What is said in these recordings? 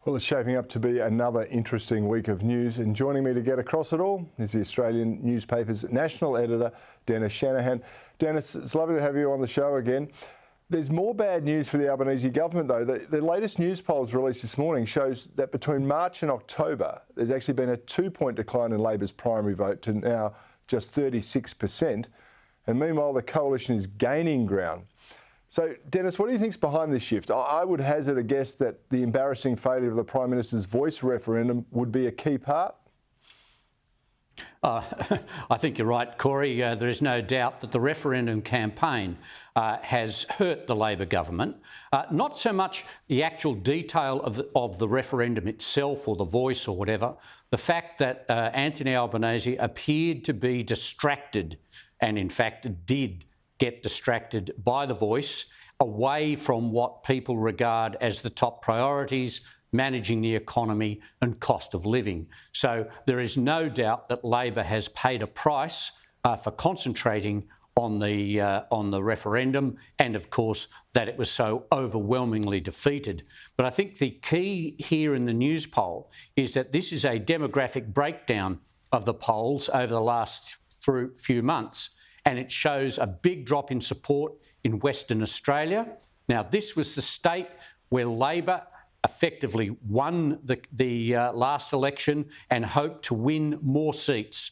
Well, it's shaping up to be another interesting week of news, and joining me to get across it all is the Australian newspaper's national editor, Dennis Shanahan. Dennis, it's lovely to have you on the show again. There's more bad news for the Albanese government, though. The latest Newspoll released this morning shows that between March and October, there's actually been a 2-point decline in Labor's primary vote to now just 36%. And meanwhile, the coalition is gaining ground. So, Dennis, what do you think's behind this shift? I would hazard a guess that the embarrassing failure of the Prime Minister's voice referendum would be a key part. I think you're right, Cory. There is no doubt that the referendum campaign has hurt the Labor government. Not so much the actual detail of the referendum itself or the voice or whatever. The fact that Anthony Albanese appeared to be distracted and, in fact, did get distracted by the voice away from what people regard as the top priorities, managing the economy and cost of living. So there is no doubt that Labor has paid a price for concentrating on the referendum, and of course that it was so overwhelmingly defeated. But I think the key here in the Newspoll is that this is a demographic breakdown of the polls over the last few months, and it shows a big drop in support in Western Australia. Now, this was the state where Labor effectively won the last election and hoped to win more seats.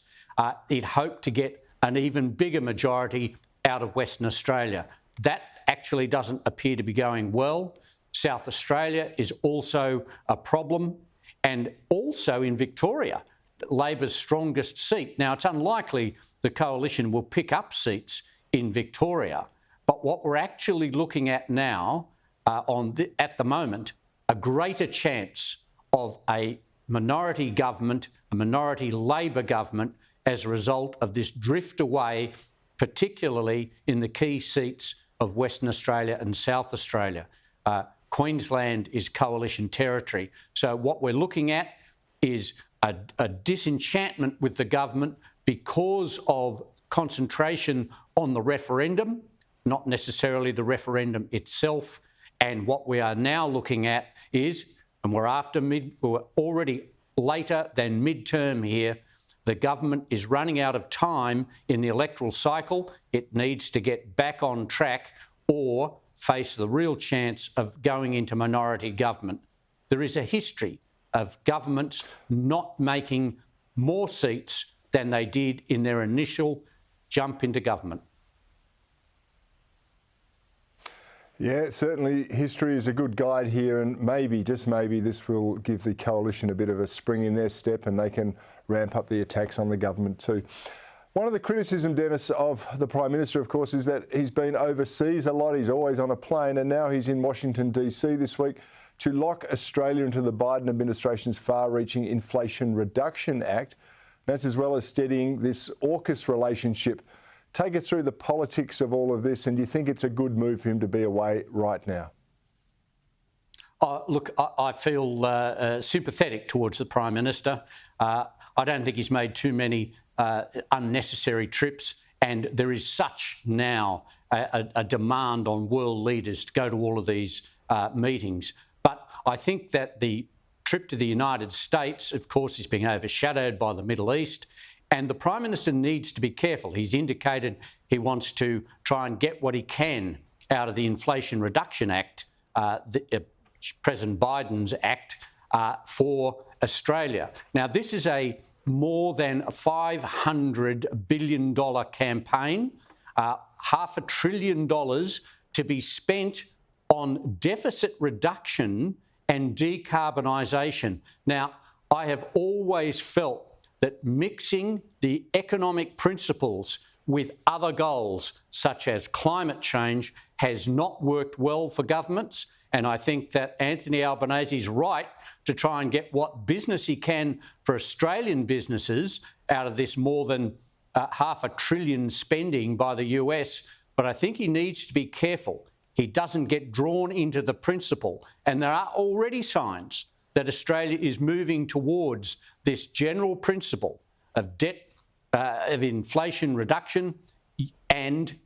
It hoped to get an even bigger majority out of Western Australia. That actually doesn't appear to be going well. South Australia is also a problem, and also in Victoria, Labor's strongest seat. Now, it's unlikely the coalition will pick up seats in Victoria, but what we're actually looking at now, at the moment, a greater chance of a minority government, a minority Labor government, as a result of this drift away, particularly in the key seats of Western Australia and South Australia. Queensland is coalition territory. So what we're looking at is a disenchantment with the government because of concentration on the referendum, not necessarily the referendum itself. And what we are now looking at is, and we're already later than midterm here, the government is running out of time in the electoral cycle. It needs to get back on track or face the real chance of going into minority government. There is a history of governments not making more seats than they did in their initial jump into government. Yeah, certainly history is a good guide here, and maybe, just maybe, this will give the coalition a bit of a spring in their step and they can ramp up the attacks on the government too. One of the criticism, Dennis, of the Prime Minister, of course, is that he's been overseas a lot. He's always on a plane, and now he's in Washington, DC this week to lock Australia into the Biden administration's far-reaching Inflation Reduction Act. That's as well as steadying this AUKUS relationship. Take us through the politics of all of this, and do you think it's a good move for him to be away right now? Look, I feel sympathetic towards the Prime Minister. I don't think he's made too many unnecessary trips, and there is such now a demand on world leaders to go to all of these meetings. But I think that the trip to the United States, of course, is being overshadowed by the Middle East. And the Prime Minister needs to be careful. He's indicated he wants to try and get what he can out of the Inflation Reduction Act, President Biden's act, for Australia. Now, this is a more than $500 billion campaign, $500 billion to be spent on deficit reduction and decarbonisation. Now, I have always felt that mixing the economic principles with other goals, such as climate change, has not worked well for governments. And I think that Anthony Albanese is right to try and get what business he can for Australian businesses out of this more than $500 billion spending by the US. But I think he needs to be careful he doesn't get drawn into the principle. And there are already signs that Australia is moving towards this general principle of of inflation reduction and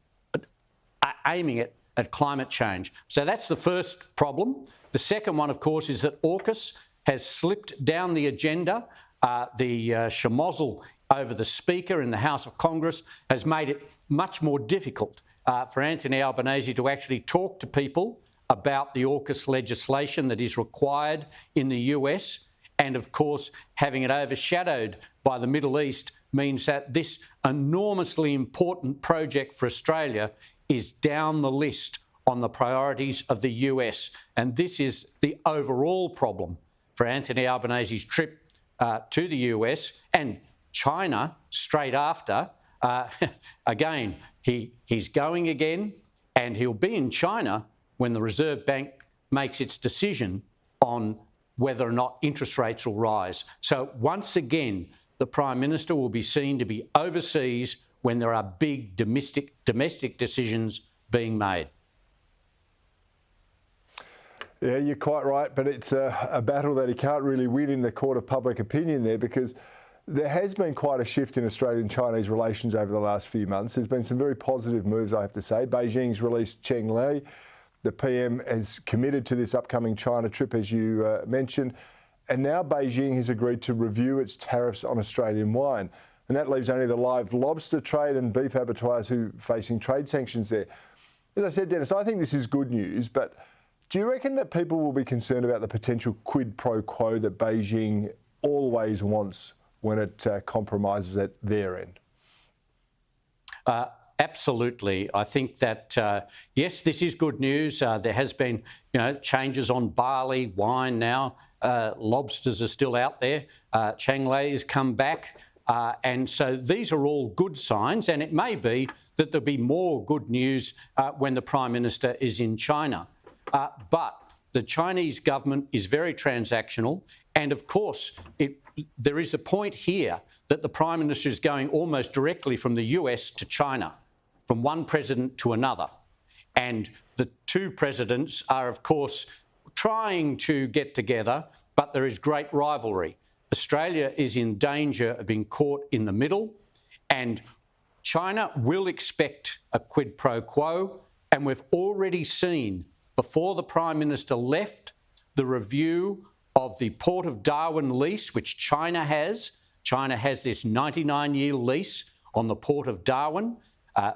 aiming it at climate change. So that's the first problem. The second one, of course, is that AUKUS has slipped down the agenda. The schmozzle over the Speaker in the House of Congress has made it much more difficult for Anthony Albanese to actually talk to people about the AUKUS legislation that is required in the US. And of course, having it overshadowed by the Middle East means that this enormously important project for Australia is down the list on the priorities of the US. And this is the overall problem for Anthony Albanese's trip to the US and China straight after. Again, he's going again, and he'll be in China when the Reserve Bank makes its decision on whether or not interest rates will rise. So once again, the Prime Minister will be seen to be overseas when there are big domestic decisions being made. Yeah, you're quite right, but it's a battle that he can't really win in the court of public opinion there, because there has been quite a shift in Australian-Chinese relations over the last few months. There's been some very positive moves, I have to say. Beijing's released Cheng Lei. The PM has committed to this upcoming China trip, as you mentioned. And now Beijing has agreed to review its tariffs on Australian wine. And that leaves only the live lobster trade and beef abattoirs who are facing trade sanctions there. As I said, Dennis, I think this is good news, but do you reckon that people will be concerned about the potential quid pro quo that Beijing always wants when it compromises at their end? Absolutely. I think that, yes, this is good news. There has been, changes on barley, wine now. Lobsters are still out there. Cheng Lei has come back. And so these are all good signs. And it may be that there'll be more good news when the Prime Minister is in China. But the Chinese government is very transactional. And of course, there is a point here that the Prime Minister is going almost directly from the US to China, from one president to another. And the two presidents are, of course, trying to get together, but there is great rivalry. Australia is in danger of being caught in the middle, and China will expect a quid pro quo. And we've already seen, before the Prime Minister left, the review of the Port of Darwin lease, which China has. China has this 99-year lease on the Port of Darwin.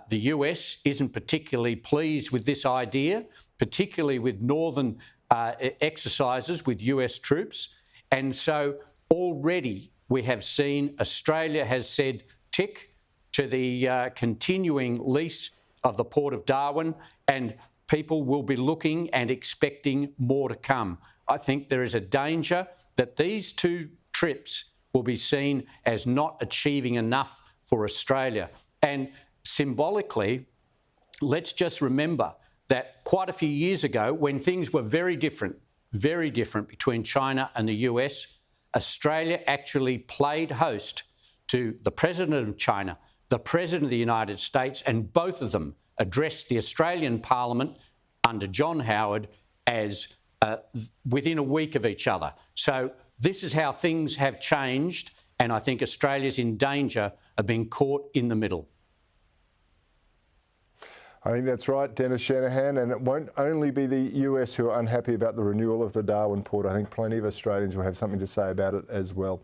The US isn't particularly pleased with this idea, particularly with northern exercises with US troops. And so already we have seen Australia has said tick to the continuing lease of the Port of Darwin, and people will be looking and expecting more to come. I think there is a danger that these two trips will be seen as not achieving enough for Australia. And symbolically, let's just remember that quite a few years ago, when things were very different between China and the US, Australia actually played host to the President of China, the President of the United States, and both of them addressed the Australian Parliament under John Howard as within a week of each other. So this is how things have changed, and I think Australia's in danger of being caught in the middle. I think that's right, Dennis Shanahan, and it won't only be the US who are unhappy about the renewal of the Darwin port. I think plenty of Australians will have something to say about it as well.